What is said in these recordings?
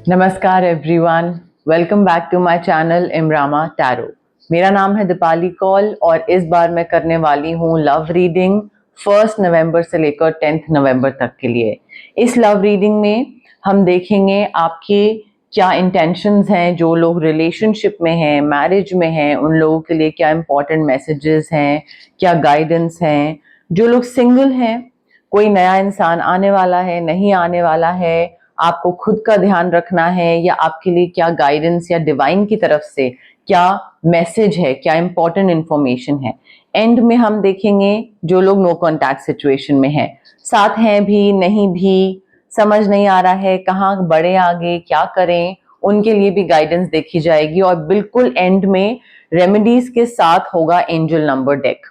नमस्कार everyone, welcome back to my channel इमरामा tarot. मेरा नाम है दीपाली कौल और इस बार मैं करने वाली हूँ लव रीडिंग 1 नवंबर से लेकर 10 नवंबर तक के लिए। इस लव रीडिंग में हम देखेंगे आपके क्या इंटेंशंस हैं। जो लोग रिलेशनशिप में हैं, मैरिज में हैं, उन लोगों के लिए क्या इंपॉर्टेंट मैसेजेस हैं, क्या गाइडेंस हैं। जो लोग सिंगल हैं, कोई नया इंसान आने वाला है, नहीं आने वाला है, आपको खुद का ध्यान रखना है, या आपके लिए क्या गाइडेंस या डिवाइन की तरफ से क्या मैसेज है, क्या इंपॉर्टेंट इंफॉर्मेशन है। एंड में हम देखेंगे जो लोग नो कॉन्टैक्ट सिचुएशन में हैं, साथ हैं भी नहीं भी, समझ नहीं आ रहा है कहाँ बढ़े आगे, क्या करें, उनके लिए भी गाइडेंस देखी जाएगी। और बिल्कुल एंड में रेमेडीज के साथ होगा एंजल नंबर डेक।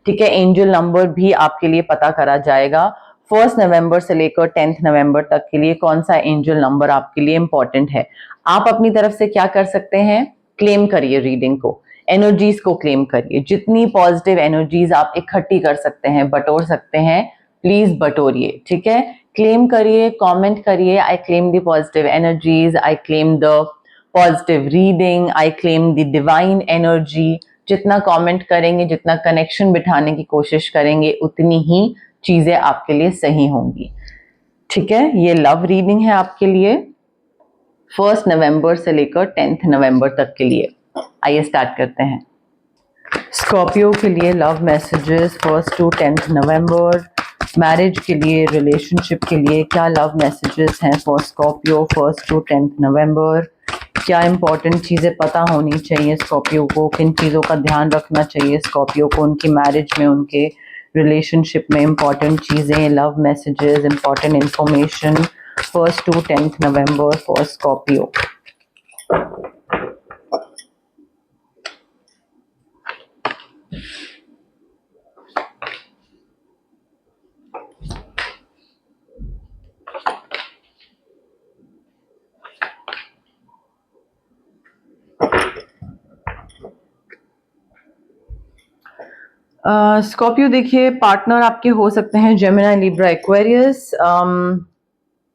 ठीक है, एंजल नंबर भी आपके लिए पता करा जाएगा 1 नवंबर से लेकर 10 नवंबर तक के लिए कौन सा एंजल नंबर आपके लिए इंपॉर्टेंट है। आप अपनी तरफ से क्या कर सकते हैं, क्लेम करिए रीडिंग को, एनर्जीज को क्लेम करिए। जितनी पॉजिटिव एनर्जीज आप इकट्ठी कर सकते हैं, बटोर सकते हैं, प्लीज बटोरिए। ठीक है, क्लेम करिए, कमेंट करिए, I claim the positive energies, I claim the positive reading, I claim the divine energy. जितना कमेंट करेंगे, जितना कनेक्शन बिठाने की कोशिश करेंगे, उतनी ही चीजें आपके लिए सही होंगी। ठीक है, ये लव रीडिंग है आपके लिए 1 नवंबर से लेकर 10 नवंबर तक के लिए। आइए स्टार्ट करते हैं। स्कॉर्पियो के लिए love messages 1 to 10 November. Marriage के लिए, रिलेशनशिप के लिए क्या लव मैसेजेस हैं फॉर स्कॉर्पियो 1 to 10 नवंबर। क्या इंपॉर्टेंट चीज़ें पता होनी चाहिए स्कॉर्पियो को, किन चीज़ों का ध्यान रखना चाहिए स्कॉर्पियो को उनकी मैरिज में, उनके रिलेशनशिप में। इंपॉर्टेंट चीज़ें, love messages, important information 1 to 10 November for Scorpio. Scorpio देखिए, पार्टनर आपके हो सकते हैं Gemini, Libra, Aquarius.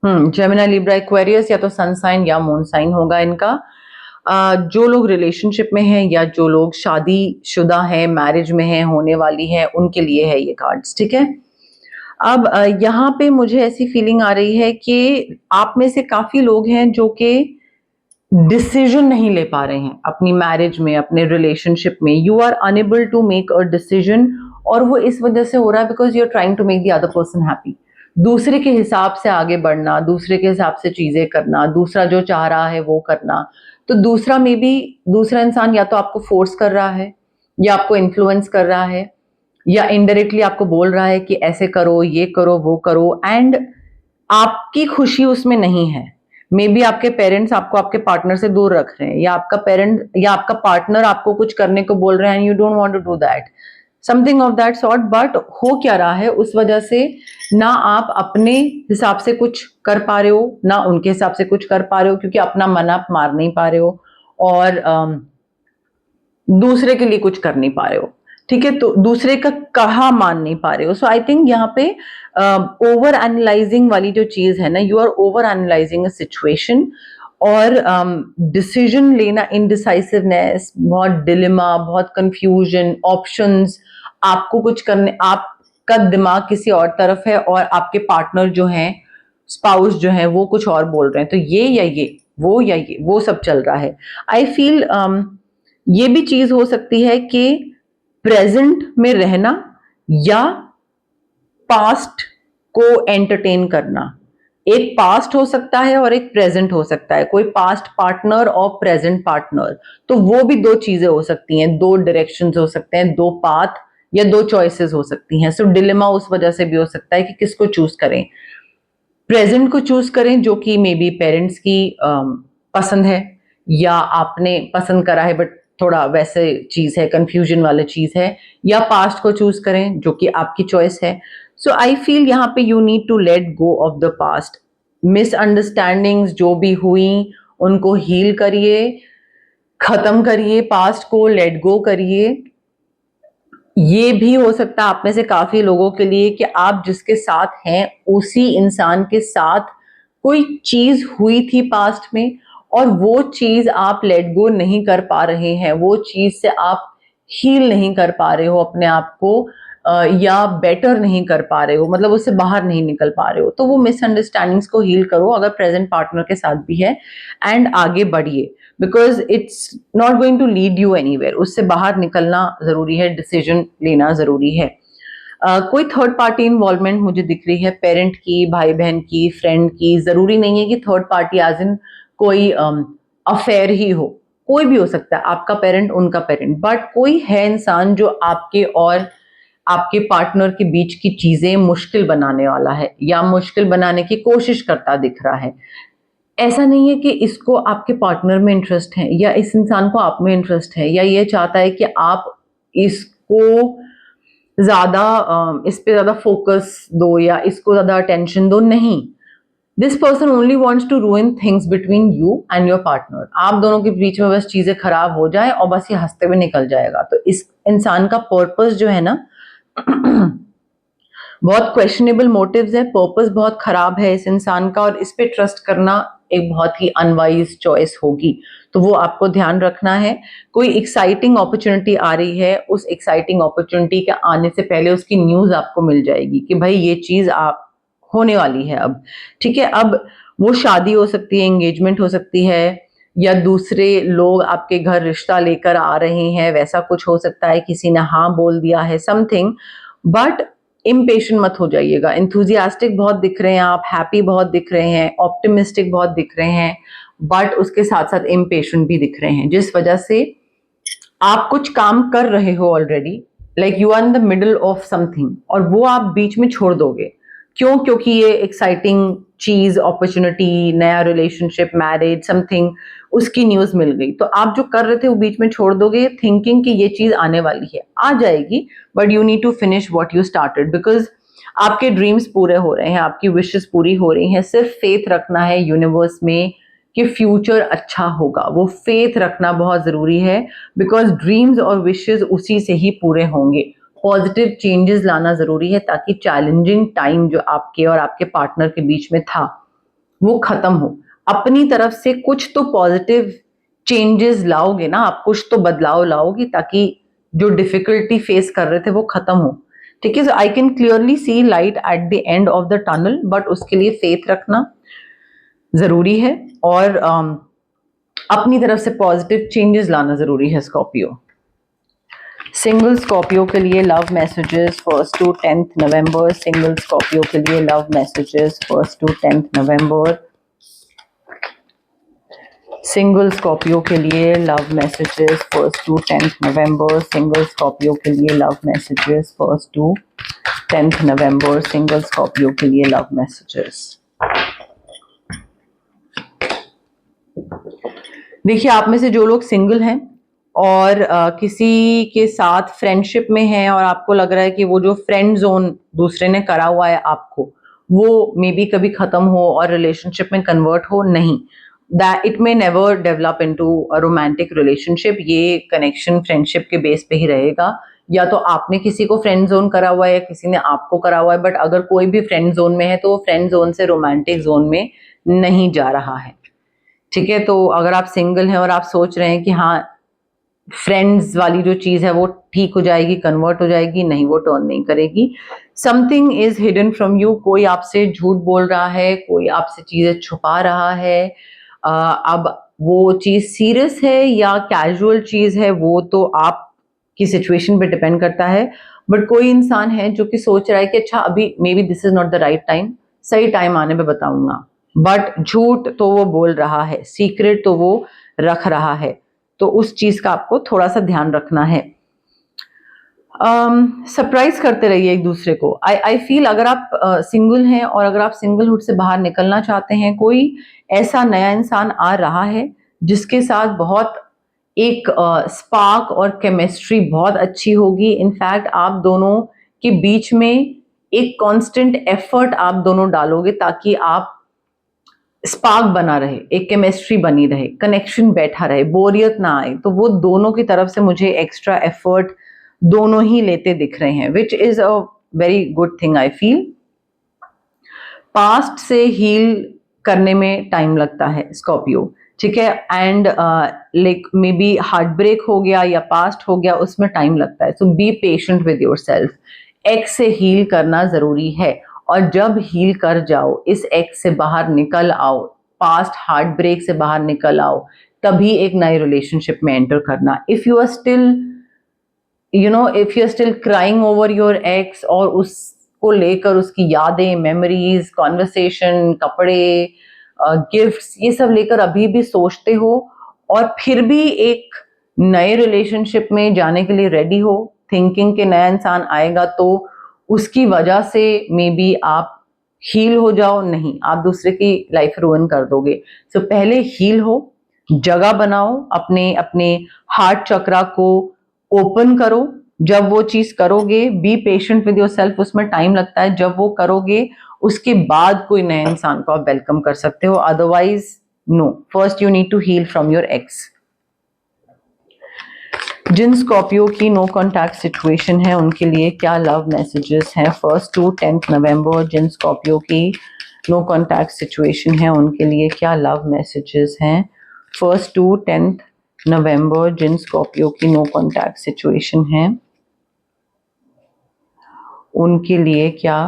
Gemini, Libra, Aquarius या तो सन साइन या मून साइन होगा इनका। जो लोग रिलेशनशिप में हैं या जो लोग शादीशुदा हैं, मैरिज में हैं, होने वाली है, उनके लिए है ये कार्ड्स। ठीक है, अब यहाँ पे मुझे ऐसी फीलिंग आ रही है कि आप में से काफी लोग हैं जो कि डिसीजन नहीं ले पा रहे हैं अपनी मैरिज में, अपने रिलेशनशिप में। You are unable to make a decision, और वो इस वजह से हो रहा है because you are trying to make the other person happy. दूसरे के हिसाब से आगे बढ़ना, दूसरे के हिसाब से चीजें करना, दूसरा जो चाह रहा है वो करना। तो दूसरा में भी, दूसरा इंसान या तो आपको फोर्स कर रहा है, या आपको इन्फ्लुएंस कर रहा है, या इनडायरेक्टली आपको बोल रहा है कि ऐसे करो, ये करो, वो करो, एंड आपकी खुशी उसमें नहीं है। मे बी आपके पेरेंट्स आपको आपके पार्टनर से दूर रख रहे हैं, या आपका पेरेंट या आपका पार्टनर आपको कुछ करने को बोल रहे हैं, you don't want to do that, something of that sort. But हो क्या रहा है उस वजह से, ना आप अपने हिसाब से कुछ कर पा रहे हो, ना उनके हिसाब से कुछ कर पा रहे हो, क्योंकि अपना मन आप मार नहीं पा रहे हो, और दूसरे के लिए कुछ कर नहीं पा रहे हो। ठीक है, तो दूसरे का कहा मान नहीं पा रहे हो। सो आई थिंक यहाँ पे ओवर एनालाइजिंग वाली जो चीज है ना, you are over analysing a situation, और डिसीजन लेना, इनडिसाइसिवनेस, बहुत डिलेमा, बहुत कंफ्यूजन, ऑप्शंस, आपको कुछ करने, आपका दिमाग किसी और तरफ है और आपके पार्टनर जो हैं, स्पाउस जो है, वो कुछ और बोल रहे हैं। तो ये या ये, वो या ये, वो सब चल रहा है। आई फील ये भी चीज हो सकती है कि प्रेजेंट में रहना या पास्ट को एंटरटेन करना। एक पास्ट हो सकता है और एक प्रेजेंट हो सकता है, कोई पास्ट पार्टनर और प्रेजेंट पार्टनर। तो वो भी दो चीजें हो सकती हैं, दो डायरेक्शंस हो सकते हैं, दो पाथ या दो चॉइसेस हो सकती हैं। सो डिलेमा उस वजह से भी हो सकता है कि किसको चूज करें। प्रेजेंट को चूज करें जो कि मे बी पेरेंट्स की पसंद है, या आपने पसंद करा है बट थोड़ा वैसे चीज है, कंफ्यूजन वाली चीज है, या पास्ट को चूज करें जो कि आपकी चॉइस है। सो आई फील यहाँ पे you need to let go of the past. Misunderstandings जो भी हुई उनको हील करिए, खत्म करिए, पास्ट को लेट गो करिए। ये भी हो सकता है आप में से काफी लोगों के लिए कि आप जिसके साथ हैं उसी इंसान के साथ कोई चीज हुई थी पास्ट में और वो चीज आप लेट गो नहीं कर पा रहे हैं, वो चीज से आप हील नहीं कर पा रहे हो अपने आप को, या बेटर नहीं कर पा रहे हो, मतलब उससे बाहर नहीं निकल पा रहे हो, तो वो मिसअंडरस्टैंडिंग्स को हील करो अगर प्रेजेंट पार्टनर के साथ भी है, एंड आगे बढ़िए, because it's not going to lead you anywhere. उससे बाहर निकलना जरूरी है, डिसीजन लेना जरूरी है। कोई थर्ड पार्टी इन्वॉल्वमेंट मुझे दिख रही है, पेरेंट की, भाई बहन की, फ्रेंड की, जरूरी नहीं है कि थर्ड पार्टी एज इन कोई अफेयर ही हो, कोई भी हो सकता है, आपका पेरेंट, उनका पेरेंट, बट कोई है इंसान जो आपके और आपके पार्टनर के बीच की चीजें मुश्किल बनाने वाला है या मुश्किल बनाने की कोशिश करता दिख रहा है। ऐसा नहीं है कि इसको आपके पार्टनर में इंटरेस्ट है या इस इंसान को आप में इंटरेस्ट है या ये चाहता है कि आप इसको ज्यादा इस पे ज्यादा फोकस दो या इसको ज्यादा अटेंशन दो, नहीं। This person only wants to ruin things between you and your partner. आप दोनों के बीच में बस चीजें खराब हो जाए और बस ये हंसते हुए निकल जाएगा। तो इस इंसान का पर्पस जो है ना बहुत क्वेश्चनेबल मोटिव्स है, पर्पस बहुत खराब है इस इंसान का, और इस पे ट्रस्ट करना एक बहुत ही अनवाइज चॉइस होगी, तो वो आपको ध्यान रखना है। कोई एक्साइटिंग अपॉर्चुनिटी आ रही है, उस एक्साइटिंग अपॉर्चुनिटी के आने से पहले उसकी न्यूज आपको मिल जाएगी कि भाई ये चीज आप होने वाली है अब, ठीक है। अब वो शादी हो सकती है, एंगेजमेंट हो सकती है, या दूसरे लोग आपके घर रिश्ता लेकर आ रहे हैं, वैसा कुछ हो सकता है, किसी ने हाँ बोल दिया है, समथिंग। बट इम्पेशेंट मत हो जाइएगा। इंथुजियास्टिक बहुत दिख रहे हैं आप, हैप्पी बहुत दिख रहे हैं, ऑप्टिमिस्टिक बहुत दिख रहे हैं, बट उसके साथ साथ इम्पेशेंट भी दिख रहे हैं, जिस वजह से आप कुछ काम कर रहे हो already, like you are in the middle of something, और वो आप बीच में छोड़ दोगे। क्यों? क्योंकि ये एक्साइटिंग चीज, अपॉर्चुनिटी, नया रिलेशनशिप, मैरिज, समथिंग, उसकी न्यूज मिल गई, तो आप जो कर रहे थे वो बीच में छोड़ दोगे, थिंकिंग कि ये चीज आने वाली है, आ जाएगी, but you need to finish what you started, because आपके ड्रीम्स पूरे हो रहे हैं, आपकी विशेस पूरी हो रही हैं। सिर्फ फेथ रखना है यूनिवर्स में कि फ्यूचर अच्छा होगा, वो फेथ रखना बहुत जरूरी है, बिकॉज ड्रीम्स और विशेस उसी से ही पूरे होंगे। पॉजिटिव चेंजेस लाना जरूरी है ताकि चैलेंजिंग टाइम जो आपके और आपके पार्टनर के बीच में था वो खत्म हो। अपनी तरफ से कुछ तो पॉजिटिव चेंजेस लाओगे ना आप, कुछ तो बदलाव लाओगे ताकि जो डिफिकल्टी फेस कर रहे थे वो खत्म हो, ठीक है। So I can clearly see light at the end of the tunnel, but उसके लिए फेथ रखना जरूरी है, और अपनी तरफ से पॉजिटिव चेंजेस लाना जरूरी है स्कॉर्पियो। सिंगल स्कॉर्पियो के लिए love messages 1st to 10th November. Single Scorpio के लिए love messages 1st to 10th November. Single Scorpio के लिए love messages 1st to 10th November. Single Scorpio के लिए love messages 1st to 10th November. Single Scorpio के लिए love messages. देखिए, आप में से जो लोग सिंगल हैं और किसी के साथ फ्रेंडशिप में हैं और आपको लग रहा है कि वो जो फ्रेंड जोन दूसरे ने करा हुआ है आपको, वो मे बी कभी खत्म हो और रिलेशनशिप में कन्वर्ट हो, नहीं, that it may never develop into a romantic relationship. ये कनेक्शन फ्रेंडशिप के बेस पे ही रहेगा, या तो आपने किसी को फ्रेंड जोन करा हुआ है या किसी ने आपको करा हुआ है, बट अगर कोई भी फ्रेंड जोन में है तो वो फ्रेंड जोन से रोमांटिक जोन में नहीं जा रहा है, ठीक है। तो अगर आप सिंगल हैं और आप सोच रहे हैं कि हाँ फ्रेंड्स वाली जो चीज है वो ठीक हो जाएगी, कन्वर्ट हो जाएगी, नहीं, वो टर्न नहीं करेगी। Something is hidden from you. कोई आपसे झूठ बोल रहा है, कोई आपसे चीजें छुपा रहा है। अब वो चीज सीरियस है या कैजुअल चीज है वो तो आपकी सिचुएशन पे डिपेंड करता है, बट कोई इंसान है जो कि सोच रहा है कि अच्छा अभी may be this is not the right time, सही टाइम आने पे बताऊंगा, बट झूठ तो वो बोल रहा है, सीक्रेट तो वो रख रहा है, तो उस चीज का आपको थोड़ा सा ध्यान रखना है। सरप्राइज करते रहिए एक दूसरे को। आई फील अगर आप सिंगल हैं और अगर आप सिंगलहुड से बाहर निकलना चाहते हैं, कोई ऐसा नया इंसान आ रहा है जिसके साथ बहुत एक स्पार्क और केमिस्ट्री बहुत अच्छी होगी। इनफैक्ट आप दोनों के बीच में एक कांस्टेंट एफर्ट आप दोनों डालोगे ताकि आप स्पार्क बना रहे, एक केमिस्ट्री बनी रहे, कनेक्शन बैठा रहे, बोरियत ना आए, तो वो दोनों की तरफ से मुझे एक्स्ट्रा एफर्ट दोनों ही लेते दिख रहे हैं, which is a very good thing I feel. Past से हील करने में टाइम लगता है स्कॉर्पियो, ठीक है। And like maybe heart break हो गया या पास्ट हो गया, उसमें टाइम लगता है। So be patient with yourself. Ex से हील करना जरूरी है, और जब हील कर जाओ, इस एक्स से बाहर निकल आओ, पास्ट हार्ट ब्रेक से बाहर निकल आओ, तभी एक नए रिलेशनशिप में एंटर करना। If you are still if you are still crying over your ex, और उसको लेकर उसकी यादें, मेमोरीज, कॉन्वर्सेशन, कपड़े, गिफ्ट्स, ये सब लेकर अभी भी सोचते हो, और फिर भी एक नए रिलेशनशिप में जाने के लिए रेडी हो, थिंकिंग के नया इंसान आएगा, तो उसकी वजह से मे बी आप हील हो जाओ, नहीं, आप दूसरे की लाइफ रुइन कर दोगे। सो पहले हील हो, जगह बनाओ, अपने अपने हार्ट चक्रा को ओपन करो। जब वो चीज करोगे, B patient with your self, उसमें टाइम लगता है। जब वो करोगे, उसके बाद कोई नए इंसान को आप वेलकम कर सकते हो, otherwise no. First you need to heal from your ex. जिन स्कॉर्पियो की नो कॉन्टैक्ट सिचुएशन है, उनके लिए क्या लव मैसेजेस हैं 1 to 10 नवंबर? जिन स्कॉर्पियो की नो कॉन्टैक्ट सिचुएशन है, उनके लिए क्या लव मैसेजेस हैं 1 to 10 नवंबर? जिन स्कॉर्पियो की नो कॉन्टैक्ट सिचुएशन है, उनके लिए क्या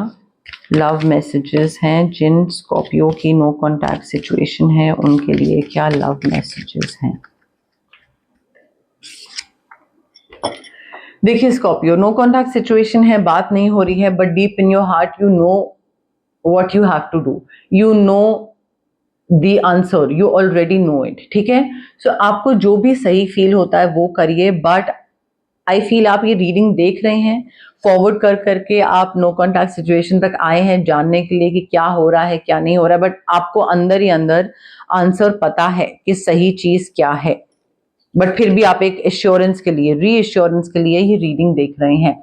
लव मैसेजेस हैं? जिन स्कॉर्पियो की नो कॉन्टैक्ट सिचुएशन है, उनके लिए क्या लव मैसेजेस हैं? देखिए स्कॉर्पियो, नो कॉन्टैक्ट सिचुएशन है, बात नहीं हो रही है, but deep in your heart you know what you have to do, you know the answer, you already know it, ठीक है। सो आपको जो भी सही फील होता है वो करिए, बट आई फील आप ये रीडिंग देख रहे हैं, फॉरवर्ड कर करके आप नो कॉन्टैक्ट सिचुएशन तक आए हैं जानने के लिए कि क्या हो रहा है, क्या नहीं हो रहा है, बट आपको अंदर ही अंदर आंसर पता है कि सही चीज क्या है, बट फिर भी आप एक एश्योरेंस के लिए, रीएश्योरेंस के लिए ये रीडिंग देख रहे हैं।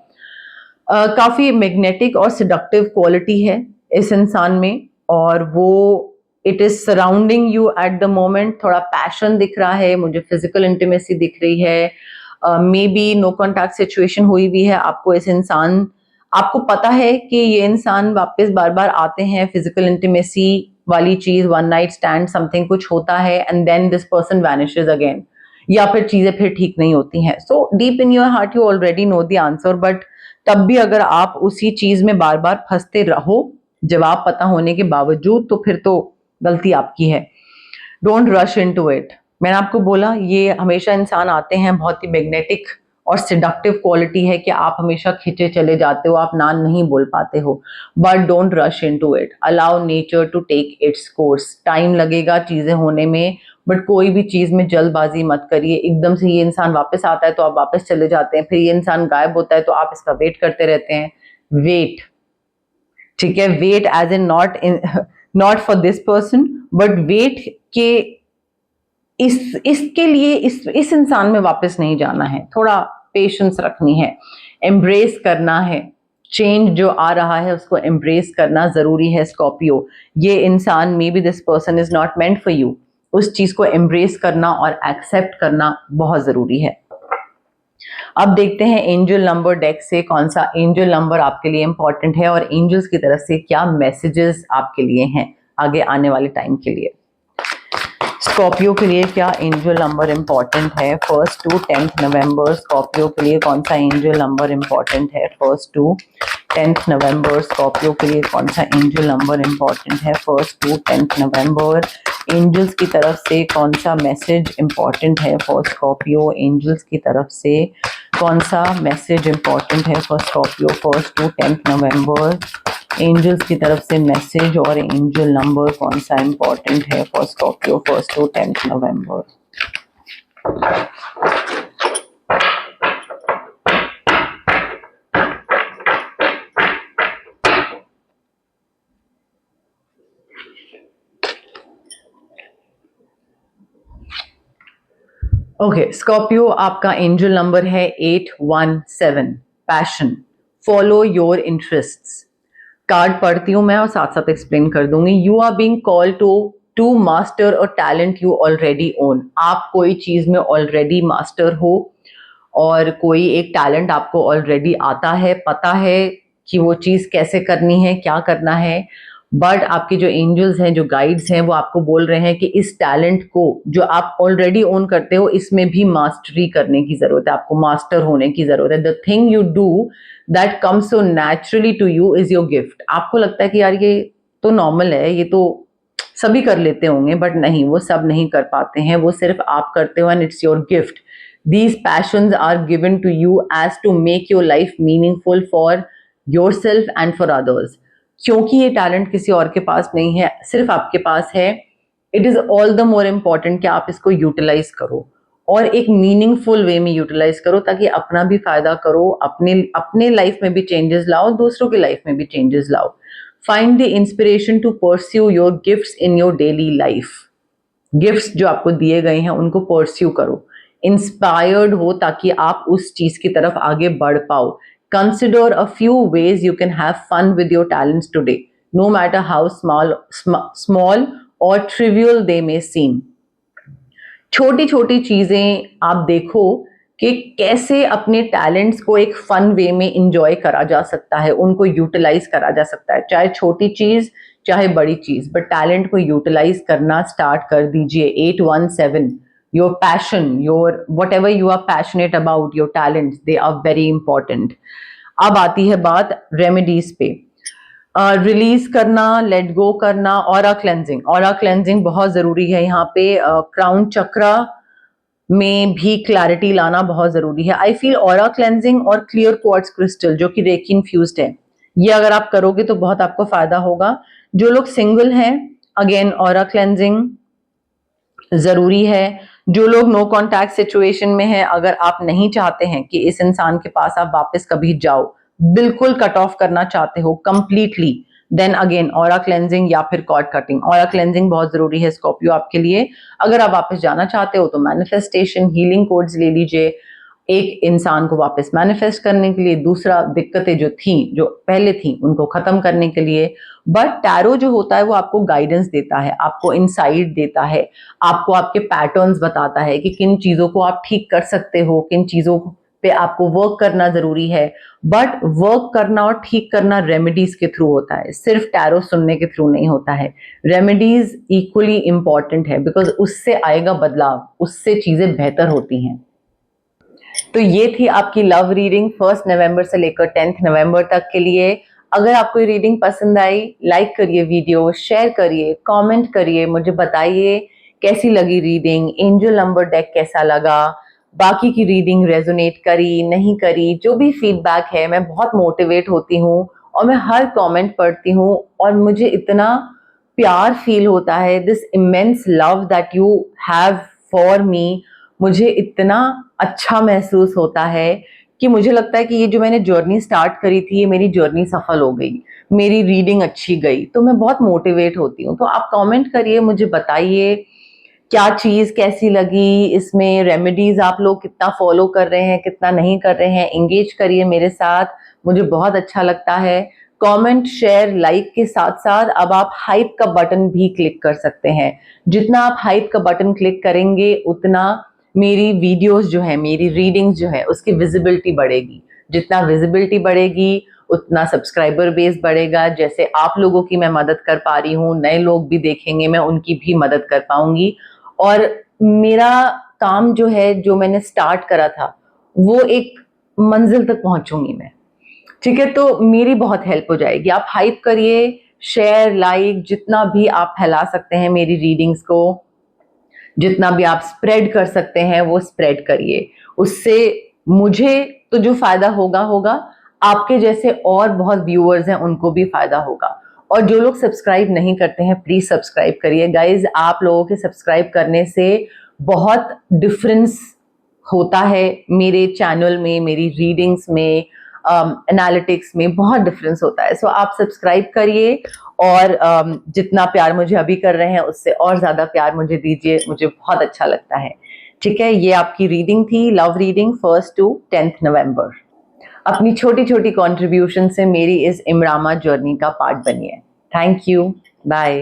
काफी मैग्नेटिक और सिडक्टिव क्वालिटी है इस इंसान में, और वो it is surrounding you at the moment. थोड़ा पैशन दिख रहा है मुझे, फिजिकल इंटीमेसी दिख रही है, maybe no contact situation हुई भी है, आपको इस इंसान, आपको पता है कि ये इंसान वापस बार बार आते हैं, फिजिकल इंटीमेसी वाली चीज, वन नाइट स्टैंड, समथिंग कुछ होता है, and then this person vanishes again, या फिर चीजें फिर ठीक नहीं होती हैं। So deep in your heart you already know the answer, but तब भी अगर आप उसी चीज में बार बार फंसते रहो जवाब पता होने के बावजूद, तो फिर तो गलती आपकी है। Don't rush into it. मैंने आपको बोला ये हमेशा इंसान आते हैं, बहुत ही मैग्नेटिक और सिडक्टिव क्वालिटी है कि आप हमेशा खिंचे चले जाते हो, आप ना नहीं बोल पाते हो, but don't rush into it, allow nature to take its course. Time लगेगा चीजें होने में, बट कोई भी चीज में जल्दबाजी मत करिए। एकदम से ये इंसान वापस आता है तो आप वापस चले जाते हैं, फिर ये इंसान गायब होता है तो आप इसका वेट करते रहते हैं। वेट, ठीक है, wait as in not for this person, but wait के इसके लिए इस इंसान में वापस नहीं जाना है, थोड़ा पेशेंस रखनी है, एम्ब्रेस करना है, चेंज जो आ रहा है उसको एम्ब्रेस करना जरूरी है स्कॉर्पियो। ये इंसान, may be this person is not meant for you, उस चीज को एम्ब्रेस करना और एक्सेप्ट करना बहुत जरूरी है। अब देखते हैं एंजल नंबर डेक से कौन सा एंजल नंबर आपके लिए इंपॉर्टेंट है, और एंजल्स की तरफ से क्या मैसेजेस आपके लिए हैं आगे आने वाले टाइम के लिए। स्कॉर्पियो के लिए क्या एंजल नंबर इंपॉर्टेंट है 1 to 10 नवंबर? स्कॉर्पियो के लिए कौन सा एंजल नंबर इंपॉर्टेंट है 1 to 10 नवंबर? स्कॉर्पियो के लिए कौन सा एंजल नंबर इंपॉर्टेंट है 1 to 10 नवंबर? एंजल्स की तरफ से कौन सा मैसेज इंपॉर्टेंट है फॉर स्कॉर्पियो? एंजल्स की तरफ से कौन सा मैसेज इंपॉर्टेंट है फॉर स्कॉर्पियो 1 to 10 नवंबर? एंजल्स की तरफ से मैसेज और एंजल नंबर कौन सा इंपॉर्टेंट है फॉर स्कॉर्पियो 1 to 10 नवंबर? ओके स्कॉर्पियो, आपका एंजल नंबर है 817, passion, follow your interests. Card पढ़ती हूँ मैं और साथ साथ एक्सप्लेन कर दूंगी। You are being called to master a talent you already own. आप कोई चीज में ऑलरेडी मास्टर हो, और कोई एक टैलेंट आपको ऑलरेडी आता है, पता है कि वो चीज कैसे करनी है, क्या करना है, बट आपके जो एंजल्स हैं, जो गाइड्स हैं, वो आपको बोल रहे हैं कि इस टैलेंट को जो आप ऑलरेडी ओन करते हो, इसमें भी मास्टरी करने की जरूरत है, आपको मास्टर होने की जरूरत है. The thing you do that comes so naturally to you is your gift. आपको लगता है कि यार ये तो नॉर्मल है, ये तो सभी कर लेते होंगे, बट नहीं, वो सब नहीं कर पाते हैं, वो सिर्फ आप करते हो, and it's your gift. These passions are given to you as to make your life meaningful for yourself and for others. क्योंकि ये टैलेंट किसी और के पास नहीं है, सिर्फ आपके पास है. It is all the more important कि आप इसको यूटिलाइज करो और एक मीनिंगफुल वे में यूटिलाइज करो, ताकि अपना भी फायदा करो, अपने लाइफ में भी चेंजेस लाओ, दूसरों की लाइफ में भी चेंजेस लाओ. Find the inspiration to pursue your gifts in your daily life. Gifts जो आपको दिए गए हैं उनको परस्यू करो, इंस्पायर्ड हो, ताकि आप उस चीज की तरफ आगे बढ़ पाओ. Consider a few ways you can have fun with your talents today, no matter how small और ट्रिवियल दे मे सीम. छोटी छोटी चीजें आप देखो कि कैसे अपने टैलेंट्स को एक फन वे में इंजॉय करा जा सकता है, उनको यूटिलाइज करा जा सकता है, चाहे छोटी चीज चाहे बड़ी चीज, बट टैलेंट को यूटिलाइज करना स्टार्ट कर दीजिए. 817, your passion, your whatever you are passionate about, your talents, they are very important. अब आती है बात रेमेडीज पे. रिलीज करना, लेट गो करना, ऑरा क्लेंजिंग. ऑरा क्लेंजिंग बहुत जरूरी है यहाँ पे. क्राउन चक्रा में भी क्लैरिटी लाना बहुत जरूरी है. आई फील ऑरा क्लेंजिंग और क्लियर क्वार्ट्ज क्रिस्टल जो कि रेकी इन्फ्यूज्ड है, ये अगर आप करोगे तो बहुत आपको फायदा होगा. जो लोग सिंगल हैं, अगेन ऑरा क्लेंजिंग जरूरी है. जो लोग नो कॉन्टैक्ट सिचुएशन में है, अगर आप नहीं चाहते हैं कि इस इंसान के पास आप वापस कभी जाओ, बिल्कुल कट ऑफ करना चाहते हो completely, then again aura cleansing या फिर कॉर्ड कटिंग. ऑरा क्लेंजिंग बहुत जरूरी है स्कॉर्पियो आपके लिए. अगर आप वापस जाना चाहते हो तो मैनिफेस्टेशन हीलिंग कोड्स ले लीजिए, एक इंसान को वापस मैनिफेस्ट करने के लिए, दूसरा दिक्कतें जो थी, जो पहले थी, उनको खत्म करने के लिए. बट टैरो जो होता है वो आपको गाइडेंस देता है, आपको इनसाइट देता है, आपको आपके पैटर्न्स बताता है कि किन चीजों को आप ठीक कर सकते हो, किन चीजों पे आपको वर्क करना जरूरी है. बट वर्क करना और ठीक करना रेमेडीज के थ्रू होता है, सिर्फ टैरो सुनने के थ्रू नहीं होता है. रेमेडीज इक्वली इंपॉर्टेंट है, बिकॉज उससे आएगा बदलाव, उससे चीजें बेहतर होती हैं. तो ये थी आपकी लव रीडिंग 1 नवंबर से लेकर 10 नवंबर तक के लिए. अगर आपको ये रीडिंग पसंद आई, लाइक करिए वीडियो, शेयर करिए, कमेंट करिए, मुझे बताइए कैसी लगी रीडिंग, एंजल नंबर डेक कैसा लगा, बाकी की रीडिंग रेजोनेट करी नहीं करी, जो भी फीडबैक है. मैं बहुत मोटिवेट होती हूँ और मैं हर कमेंट पढ़ती हूँ और मुझे इतना प्यार फील होता है, this immense love that you have for me. मुझे इतना अच्छा महसूस होता है कि मुझे लगता है कि ये जो मैंने जर्नी स्टार्ट करी थी, ये मेरी जर्नी सफल हो गई, मेरी रीडिंग अच्छी गई, तो मैं बहुत मोटिवेट होती हूँ. तो आप कमेंट करिए, मुझे बताइए क्या चीज कैसी लगी, इसमें रेमेडीज आप लोग कितना फॉलो कर रहे हैं, कितना नहीं कर रहे हैं. एंगेज करिए मेरे साथ, मुझे बहुत अच्छा लगता है. कमेंट, शेयर, लाइक के साथ साथ अब आप हाइप का बटन भी क्लिक कर सकते हैं. जितना आप हाइप का बटन क्लिक करेंगे उतना मेरी वीडियोस जो है, मेरी रीडिंग्स जो है, उसकी विजिबिलिटी बढ़ेगी. जितना विजिबिलिटी बढ़ेगी उतना सब्सक्राइबर बेस बढ़ेगा. जैसे आप लोगों की मैं मदद कर पा रही हूँ, नए लोग भी देखेंगे, मैं उनकी भी मदद कर पाऊंगी. और मेरा काम जो है, जो मैंने स्टार्ट करा था, वो एक मंजिल तक पहुंचूंगी मैं. ठीक है, तो मेरी बहुत हेल्प हो जाएगी. आप हाइप करिए, शेयर, लाइक, जितना भी आप फैला सकते हैं मेरी रीडिंग्स को, जितना भी आप स्प्रेड कर सकते हैं वो स्प्रेड करिए. उससे मुझे तो जो फायदा होगा होगा, आपके जैसे और बहुत व्यूअर्स हैं उनको भी फायदा होगा. और जो लोग सब्सक्राइब नहीं करते हैं, प्लीज सब्सक्राइब करिए गाइज. आप लोगों के सब्सक्राइब करने से बहुत डिफरेंस होता है मेरे चैनल में, मेरी रीडिंग्स में, एनालिटिक्स में बहुत डिफरेंस होता है. सो आप सब्सक्राइब करिए और जितना प्यार मुझे अभी कर रहे हैं उससे और ज्यादा प्यार मुझे दीजिए, मुझे बहुत अच्छा लगता है. ठीक है, ये आपकी रीडिंग थी, लव रीडिंग 1 to 10 नवंबर. अपनी छोटी छोटी कॉन्ट्रीब्यूशन से मेरी इस इमरामा जर्नी का पार्ट बनिए. Thank you, bye.